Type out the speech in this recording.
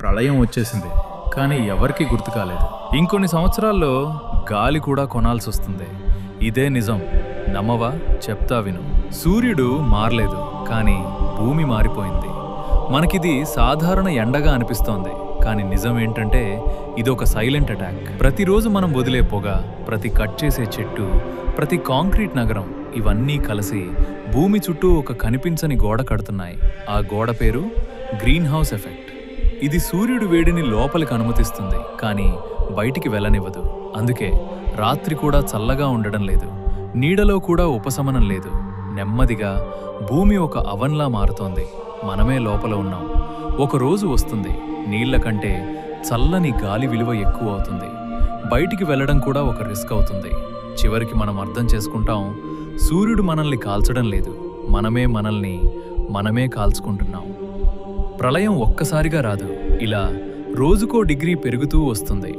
ప్రళయం వచ్చేసింది, కానీ ఎవరికీ గుర్తు కాలేదు. ఇంకొన్ని సంవత్సరాల్లో గాలి కూడా కొనాల్సి వస్తుంది. ఇదే నిజం. నమ్మవా? చెప్తా విను. సూర్యుడు మారలేదు, కానీ భూమి మారిపోయింది. మనకిది సాధారణ ఎండగా అనిపిస్తోంది, కానీ నిజం ఏంటంటే ఇదొక సైలెంట్ అటాక్. ప్రతిరోజు మనం వదిలే పొగ, ప్రతి కట్ చేసే చెట్టు, ప్రతి కాంక్రీట్ నగరం, ఇవన్నీ కలిసి భూమి చుట్టూ ఒక కనిపించని గోడ కడుతున్నాయి. ఆ గోడ పేరు గ్రీన్ హౌస్ ఎఫెక్ట్. ఇది సూర్యుడి వేడిని లోపలికి అనుమతిస్తుంది, కానీ బయటికి వెళ్ళనివ్వదు. అందుకే రాత్రి కూడా చల్లగా ఉండడం లేదు, నీడలో కూడా ఉపశమనం లేదు. నెమ్మదిగా భూమి ఒక అవన్లా మారుతోంది. మనమే లోపల ఉన్నాం. ఒక రోజు వస్తుంది, నీళ్ల కంటే చల్లని గాలి విలువ ఎక్కువ అవుతుంది. బయటికి వెళ్ళడం కూడా ఒక రిస్క్ అవుతుంది. చివరికి మనం అర్థం చేసుకుంటాం, సూర్యుడు మనల్ని కాల్చడం లేదు, మనమే కాల్చుకుంటున్నాం. ప్రళయం ఒక్కసారిగా రాదు. ఇలా రోజుకో డిగ్రీ పెరుగుతూ వస్తుంది.